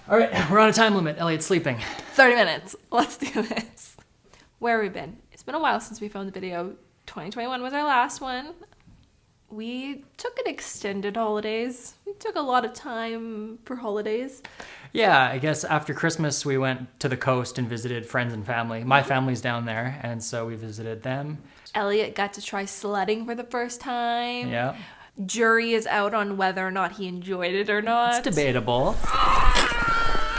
All right, we're on a time limit. Elliot's sleeping. 30 minutes. Let's do this. Where have we been? It's been a while since we filmed the video. 2021 was our last one. We took an extended holidays. We took a lot of time for holidays. Yeah, I guess after Christmas we went to the coast and visited friends and family. My family's down there, and so we visited them. Elliot got to try sledding for the first time. Yeah. Jury is out on whether or not he enjoyed it or not. It's debatable.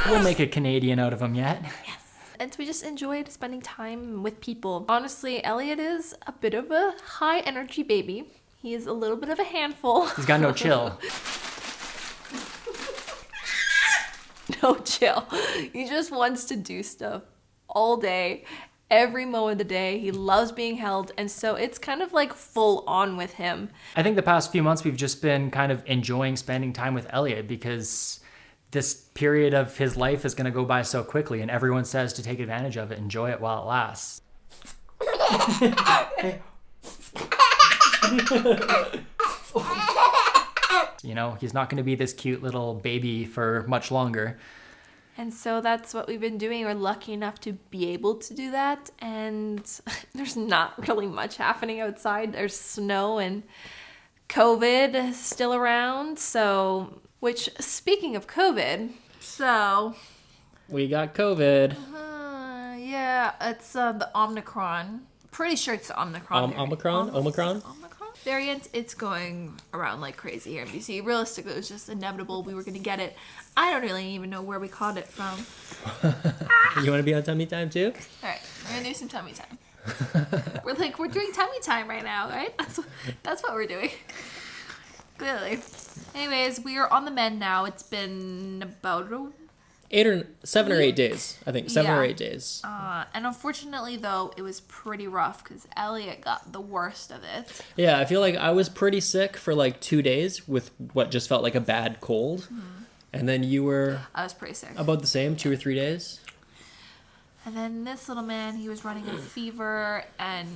We'll make a Canadian out of him yet. Yes. And so we just enjoyed spending time with people. Honestly, Elliot is a bit of a high energy baby. He is a little bit of a handful. He's got no chill. No chill. He just wants to do stuff all day, every moment of the day. He loves being held, and so it's kind of like full on with him. I think the past few months we've just been kind of enjoying spending time with Elliot because this period of his life is going to go by so quickly, and everyone says to take advantage of it, enjoy it while it lasts. You know, he's not going to be this cute little baby for much longer. And so that's what we've been doing. We're lucky enough to be able to do that. And there's not really much happening outside. There's snow and COVID still around. So, which, speaking of COVID, We got COVID. yeah, it's the Omicron. Pretty sure it's the Omicron. Omicron? Variant. It's going around like crazy here in BC. Realistically, it was just inevitable. We were going to get it. I don't really even know where we caught it from. You want to be on tummy time too? All right, we're going to do some tummy time. We're doing tummy time right now, right? That's what we're doing. Clearly. Anyways, we are on the mend now. It's been about 7 or 8 days. I think 7 or 8 days. and unfortunately, though, it was pretty rough because Elliot got the worst of it. Yeah, I feel like I was pretty sick for like 2 days with what just felt like a bad cold. Mm-hmm. And then you were... I was pretty sick. About the same, 2 or 3 days. And then this little man, he was running a fever, and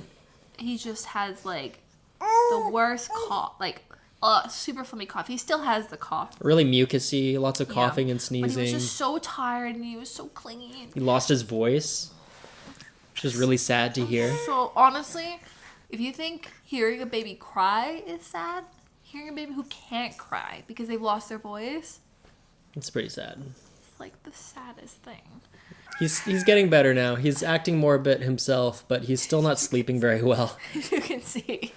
he just has like the worst cough, like super phlegmy cough. He still has the cough. Really mucusy, lots of coughing and sneezing. But he was just so tired, and he was so clingy. He lost his voice, which is really sad to hear. So honestly, if you think hearing a baby cry is sad, hearing a baby who can't cry because they've lost their voice, it's pretty sad. it's like the saddest thing. He's getting better now. He's acting more a bit himself, but he's still not sleeping very well. You can see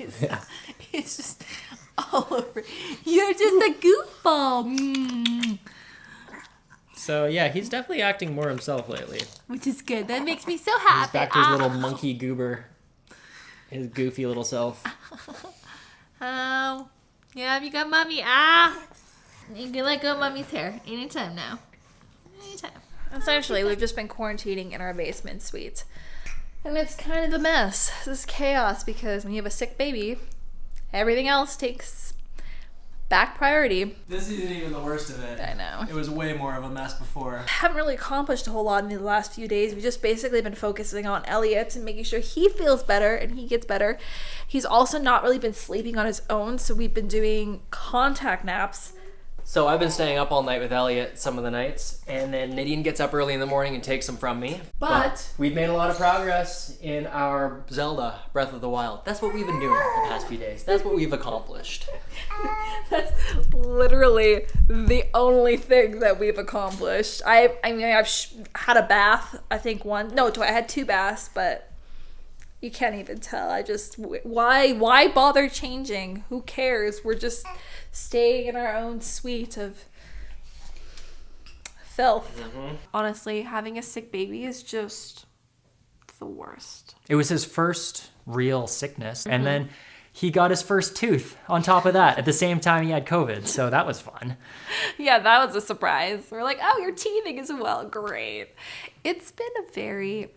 he's just all over. You're just a goofball. So yeah, he's definitely acting more himself lately. Which is good. That makes me so happy. He's back to his little monkey goober. His goofy little self. Oh. Yeah, you got mommy. You can let go of mommy's hair anytime now. Anytime. Essentially, we've just been quarantining in our basement suite. And it's kind of a mess. This is chaos because when you have a sick baby, everything else takes back priority. This isn't even the worst of it. I know. It was way more of a mess before. Haven't really accomplished a whole lot in the last few days. We've just basically been focusing on Elliot and making sure he feels better and he gets better. He's also not really been sleeping on his own, so we've been doing contact naps. So I've been staying up all night with Elliot some of the nights, and then Nadine gets up early in the morning and takes them from me. But we've made a lot of progress in our Zelda Breath of the Wild. That's what we've been doing the past few days. That's what we've accomplished. That's literally the only thing that we've accomplished. I've had a bath, I think I had 2 baths, but you can't even tell. Why bother changing? Who cares? We're just staying in our own suite of filth. Mm-hmm. Honestly, having a sick baby is just the worst. It was his first real sickness, and then he got his first tooth on top of that at the same time he had COVID, so that was fun. Yeah, that was a surprise. We're like, oh, you're teething as well. Great. It's been a very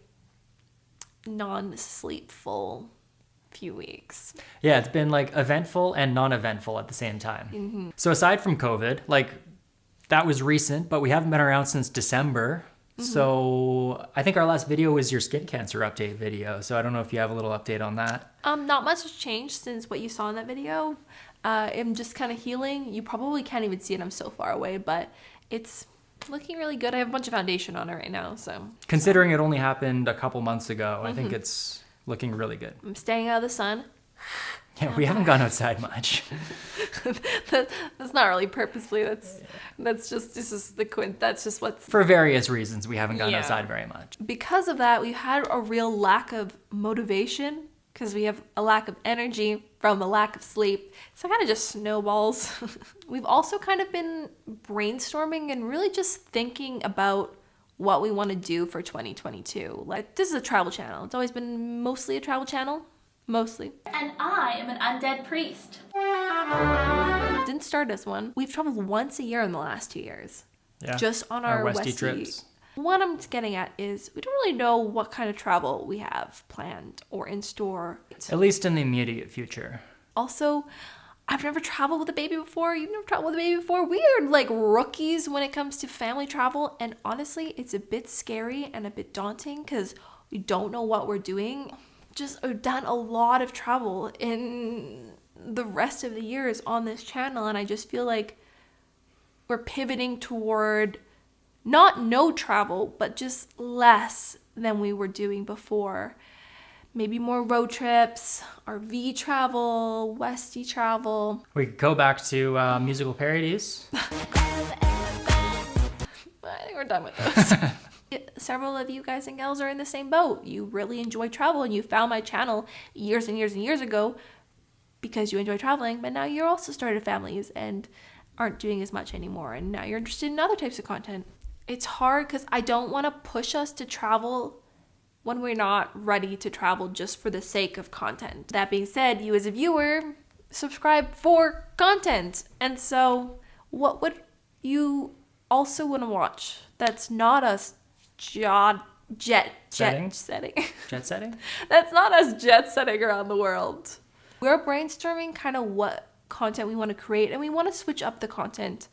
non-sleepful few weeks. Yeah, it's been like eventful and non-eventful at the same time. Mm-hmm. So aside from COVID, like that was recent, but we haven't been around since December. Mm-hmm. So I think our last video was your skin cancer update video. So I don't know if you have a little update on that. Not much has changed since what you saw in that video. I'm just kind of healing. You probably can't even see it. I'm so far away, but it's looking really good. I have a bunch of foundation on it right now, so. Considering it only happened a couple months ago, I think it's looking really good. I'm staying out of the sun. Yeah, we haven't gone outside much. That's not really purposefully. That's just that's just what's. For various reasons, we haven't gone outside very much. Because of that, we've had a real lack of motivation because we have a lack of energy from a lack of sleep. So it kind of just snowballs. We've also kind of been brainstorming and really just thinking about what we want to do for 2022. Like, this is a travel channel. It's always been mostly a travel channel. Mostly. And I am an undead priest. Didn't start as one. We've traveled once a year in the last 2 years. Yeah. Just on our Westie trips. What I'm getting at is we don't really know what kind of travel we have planned or in store. At least in the immediate future. Also, I've never traveled with a baby before. You've never traveled with a baby before. We are like rookies when it comes to family travel. And honestly, it's a bit scary and a bit daunting because we don't know what we're doing. Just done a lot of travel in the rest of the years on this channel, and I just feel like we're pivoting toward not no travel, but just less than we were doing before. Maybe more road trips, RV travel, Westie travel. We could go back to musical parodies. I think we're done with those. Several of you guys and gals are in the same boat. You really enjoy travel and you found my channel years and years and years ago because you enjoy traveling, but now you're also started families and aren't doing as much anymore, and now you're interested in other types of content. It's hard because I don't want to push us to travel when we're not ready to travel just for the sake of content. That being said, you as a viewer subscribe for content, and so what would you also want to watch that's not us jet setting? Jet setting? That's not us jet setting around the world. We're brainstorming kind of what content we want to create, and we want to switch up the content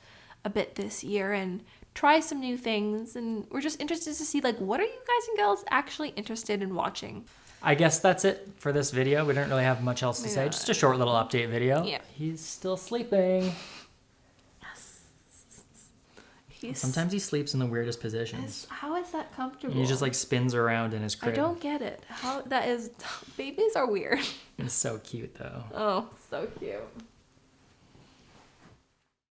a bit this year and try some new things, and we're just interested to see like what are you guys and girls actually interested in watching. I guess that's it for this video. We don't really have much else to say. Just a short little update video. Yeah. He's still sleeping. Sometimes he sleeps in the weirdest positions. How is that comfortable? He just like spins around in his crib. I don't get it. How that is. Babies are weird. It's so cute though. Oh, so cute.